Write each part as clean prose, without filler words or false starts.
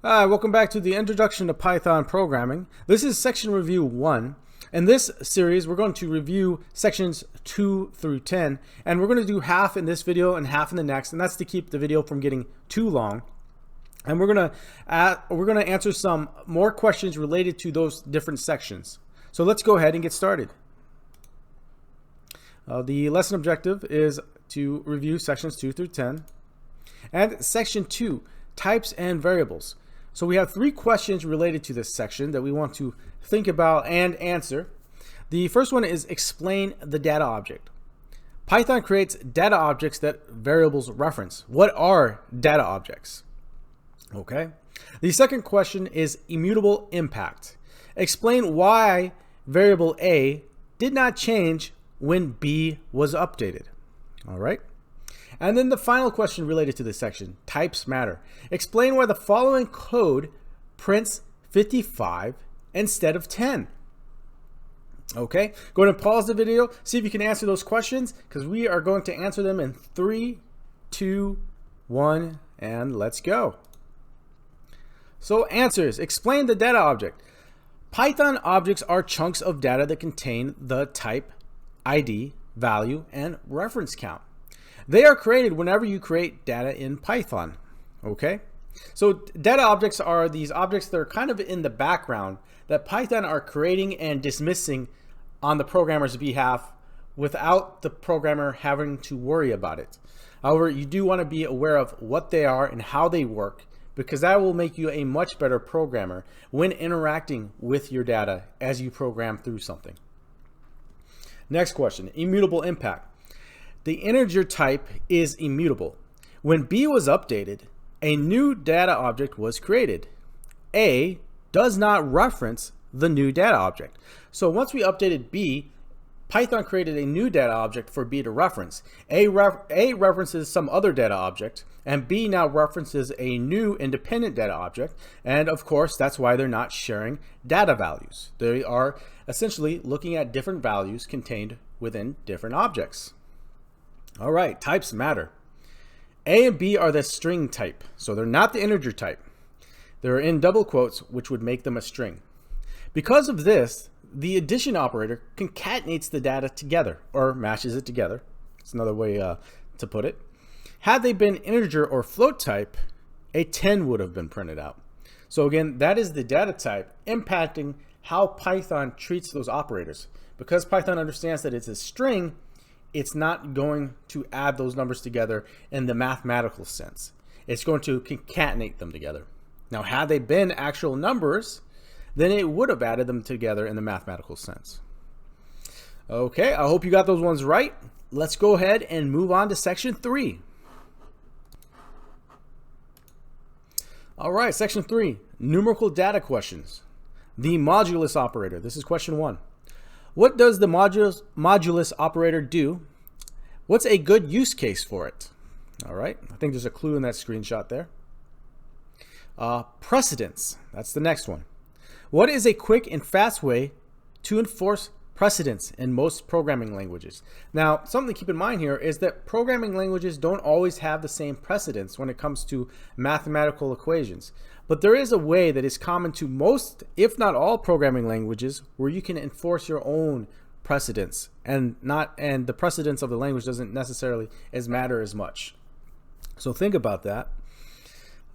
Hi, welcome back to the Introduction to Python Programming. This is section review 1. In this series, we're going to review sections 2 through 10, and we're going to do half in this video and half in the next, and that's to keep the video from getting too long. And we're going to answer some more questions related to those different sections. So let's go ahead and get started. The lesson objective is to review sections 2 through 10. And section 2, types and variables. So we have 3 questions related to this section that we want to think about and answer. The first one is explain the data object. Python creates data objects that variables reference. What are data objects? Okay. The second question is immutable impact. Explain why variable A did not change when B was updated. All right. And then the final question related to this section, types matter. Explain why the following code prints 55 instead of 10. Okay, go ahead and pause the video, see if you can answer those questions, because we are going to answer them in 3, 2, 1, and let's go. So answers, explain the data object. Python objects are chunks of data that contain the type, ID, value, and reference count. They are created whenever you create data in Python, okay? So data objects are these objects that are kind of in the background that Python are creating and dismissing on the programmer's behalf without the programmer having to worry about it. However, you do want to be aware of what they are and how they work, because that will make you a much better programmer when interacting with your data as you program through something. Next question, immutable impact. The integer type is immutable. When B was updated, a new data object was created. A does not reference the new data object. So once we updated B, Python created a new data object for B to reference. A references some other data object, and B now references a new independent data object. And of course, that's why they're not sharing data values. They are essentially looking at different values contained within different objects. All right, types matter. A and B are the string type, so they're not the integer type. They're in double quotes, which would make them a string. Because of this, the addition operator concatenates the data together, or mashes it together. It's another way to put it. Had they been integer or float type, a 10 would have been printed out. So again, that is the data type impacting how Python treats those operators. Because Python understands that it's a string, it's not going to add those numbers together in the mathematical sense. It's going to concatenate them together. Now, had they been actual numbers, then it would have added them together in the mathematical sense. Okay, I hope you got those ones right. Let's go ahead and move on to section 3. All right, section 3, numerical data questions. The modulus operator. This is question 1. What does the modulus operator do? What's a good use case for it? All right, I think there's a clue in that screenshot there. Precedence, that's the next one. What is a quick and fast way to enforce precedence in most programming languages? Now, something to keep in mind here is that programming languages don't always have the same precedence when it comes to mathematical equations. But there is a way that is common to most, if not all, programming languages where you can enforce your own precedence, and the precedence of the language doesn't necessarily matter as much. So think about that.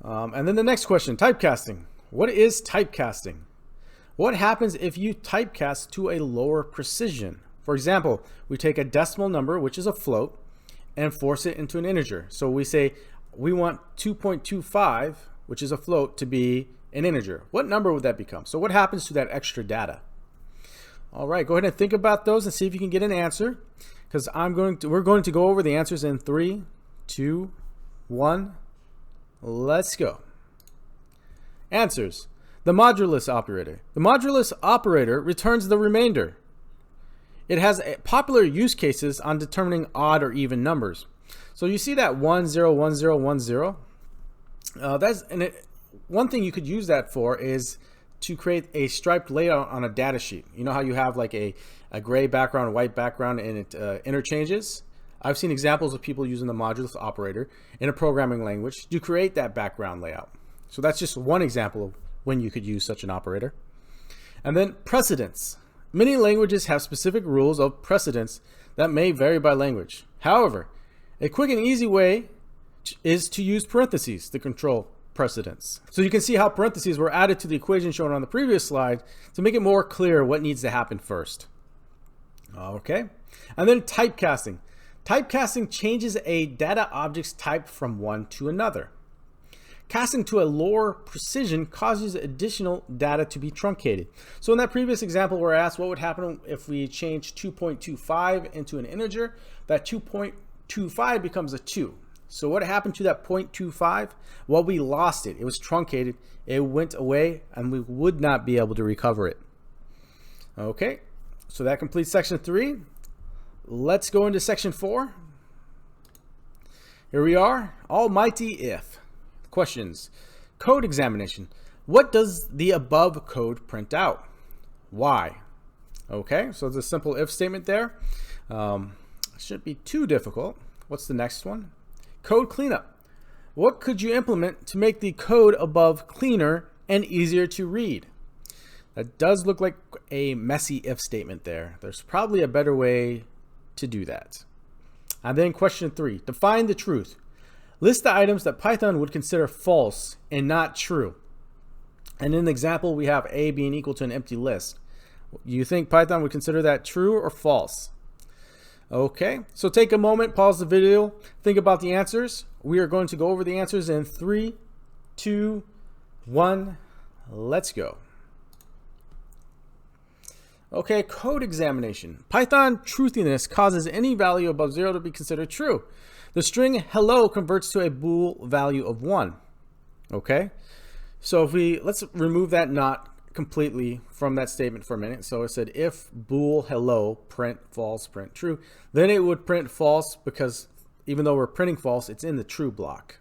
And then the next question, typecasting. What is typecasting? What happens if you typecast to a lower precision? For example, we take a decimal number, which is a float, and force it into an integer. So we say we want 2.25, which is a float, to be an integer. What number would that become? So what happens to that extra data? All right, go ahead and think about those and see if you can get an answer, because we're going to go over the answers in 3, 2, 1. Let's go. Answers. The modulus operator. The modulus operator returns the remainder. It has popular use cases on determining odd or even numbers. So you see that 10, 10, 10. One thing you could use that for is to create a striped layout on a data sheet. You know how you have like a gray background, a white background, and it interchanges? I've seen examples of people using the modulus operator in a programming language to create that background layout. So that's just one example of when you could use such an operator. And then precedence. Many languages have specific rules of precedence that may vary by language. However, a quick and easy way is to use parentheses to control precedence. So you can see how parentheses were added to the equation shown on the previous slide to make it more clear what needs to happen first. Okay, and then typecasting. Typecasting changes a data object's type from one to another. Casting to a lower precision causes additional data to be truncated. So in that previous example, we're asked what would happen if we change 2.25 into an integer. That 2.25 becomes a 2. So what happened to that 0.25? Well, we lost it. It was truncated. It went away, and we would not be able to recover it. Okay, so that completes section 3. Let's go into section 4. Here we are. Almighty if. Questions. Code examination. What does the above code print out? Why? Okay, so it's a simple if statement there. Shouldn't be too difficult. What's the next one? Code cleanup. What could you implement to make the code above cleaner and easier to read? That does look like a messy if statement there. There's probably a better way to do that. And then question 3. Define the truth. List the items that Python would consider false and not true. And in the example, we have A being equal to an empty list. You think Python would consider that true or false? Okay, so take a moment, pause the video, think about the answers. We are going to go over the answers in 3, 2, 1, let's go. Okay, code examination. Python truthiness causes any value above 0 to be considered true. The string hello converts to a bool value of 1. Okay, so let's remove that not completely from that statement for a minute. So it said if bool hello print false print true, then it would print false because even though we're printing false, it's in the true block.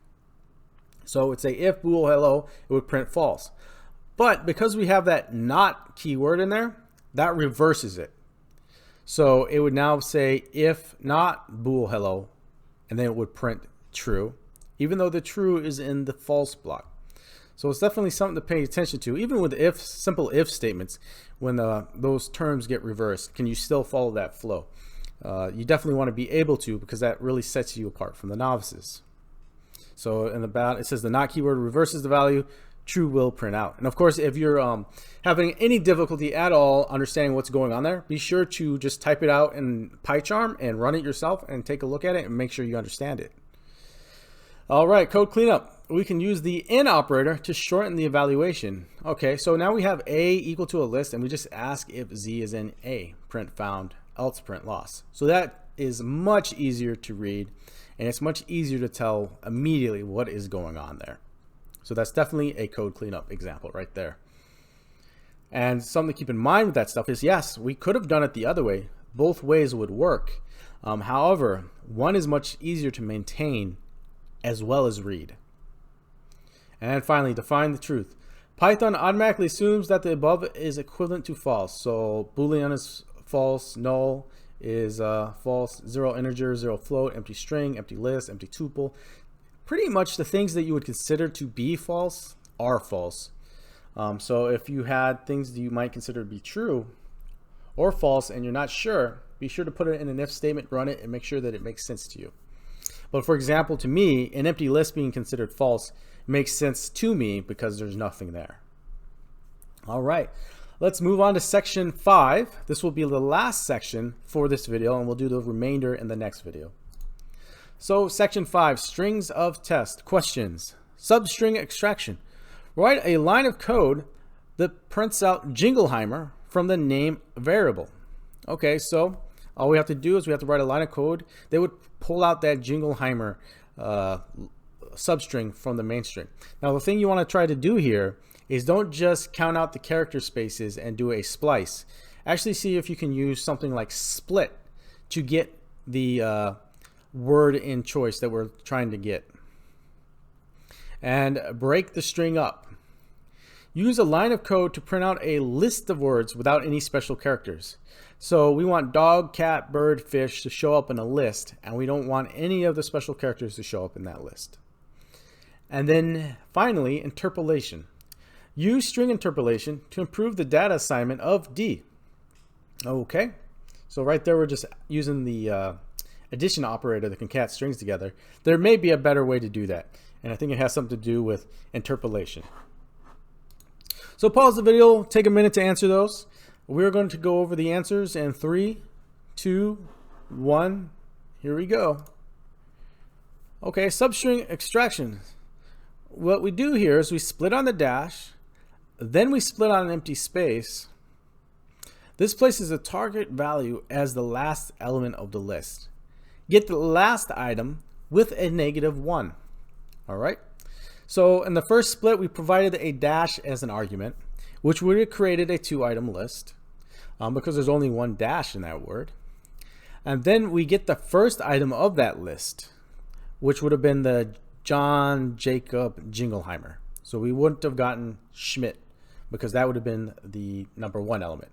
So it would say if bool hello, it would print false. But because we have that not keyword in there, that reverses it. So it would now say if not bool hello, and then it would print true, even though the true is in the false block. So it's definitely something to pay attention to. Even with simple if statements, when those terms get reversed, can you still follow that flow? You definitely want to be able to, because that really sets you apart from the novices. So in it says the not keyword reverses the value, true will print out. And of course, if you're having any difficulty at all understanding what's going on there, be sure to just type it out in PyCharm and run it yourself and take a look at it and make sure you understand it. All right, code cleanup. We can use the in operator to shorten the evaluation. Okay, so now we have A equal to a list, and we just ask if Z is in A, print found, else print loss. So that is much easier to read, and it's much easier to tell immediately what is going on there. So that's definitely a code cleanup example right there. And something to keep in mind with that stuff is, yes, we could have done it the other way. Both ways would work. However, one is much easier to maintain as well as read. And finally, define the truth. Python automatically assumes that the above is equivalent to false. So Boolean is false, null is false, 0 integer, 0 float, empty string, empty list, empty tuple. Pretty much the things that you would consider to be false are false. So if you had things that you might consider to be true or false and you're not sure, be sure to put it in an if statement, run it, and make sure that it makes sense to you. But for example, to me, an empty list being considered false makes sense to me because there's nothing there. All right, let's move on to section 5. This will be the last section for this video, and we'll do the remainder in the next video. So section 5, strings of test. Questions. Substring extraction. Write a line of code that prints out Jingleheimer from the name variable. Okay, so all we have to do is we have to write a line of code that would pull out that Jingleheimer substring from the main string. Now the thing you want to try to do here is don't just count out the character spaces and do a splice. Actually see if you can use something like split to get the word in choice that we're trying to get. And break the string up. Use a line of code to print out a list of words without any special characters. So we want dog, cat, bird, fish to show up in a list, and we don't want any of the special characters to show up in that list. And then finally, interpolation. Use string interpolation to improve the data assignment of D. Okay, so right there we're just using the addition operator that concatenates strings together. There may be a better way to do that, and I think it has something to do with interpolation. So pause the video, take a minute to answer those. We're going to go over the answers in 3, 2, 1. Here we go. Okay, substring extraction. What we do here is we split on the dash, then we split on an empty space. This places a target value as the last element of the list. Get the last item with a -1. All right. So in the first split, we provided a dash as an argument, which would have created a 2-item list because there's only one dash in that word. And then we get the first item of that list, which would have been the John Jacob Jingleheimer. So we wouldn't have gotten Schmidt because that would have been the #1 element.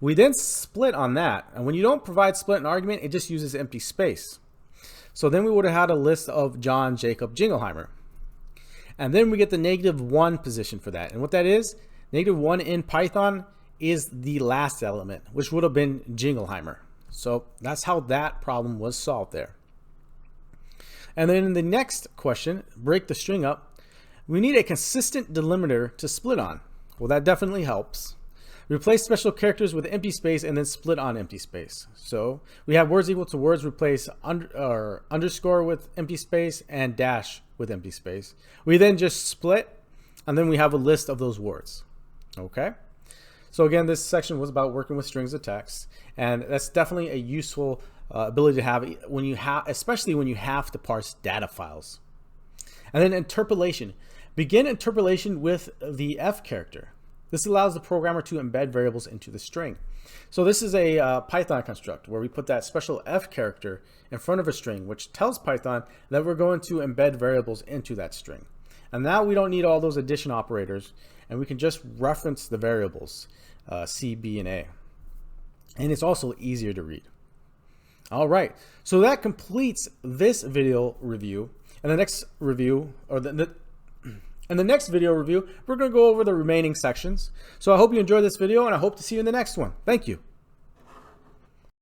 We then split on that. And when you don't provide split an argument, it just uses empty space. So then we would have had a list of John Jacob Jingleheimer. And then we get the -1 position for that. And what that is, -1 in Python is the last element, which would have been Jingleheimer. So that's how that problem was solved there. And then in the next question, break the string up, we need a consistent delimiter to split on. Well, that definitely helps. Replace special characters with empty space and then split on empty space. So we have words equal to words, replace underscore with empty space and dash with empty space. We then just split and then we have a list of those words. Okay. So again, this section was about working with strings of text, and that's definitely a useful ability to have when you especially when you have to parse data files. And then interpolation. Begin interpolation with the F character. This allows the programmer to embed variables into the string. So this is a Python construct where we put that special F character in front of a string, which tells Python that we're going to embed variables into that string. And now we don't need all those addition operators, and we can just reference the variables, C, B, and A. And it's also easier to read. All right, so that completes this video review. And the next review, or in the next video review, we're going to go over the remaining sections. So I hope you enjoyed this video, and I hope to see you in the next one. Thank you.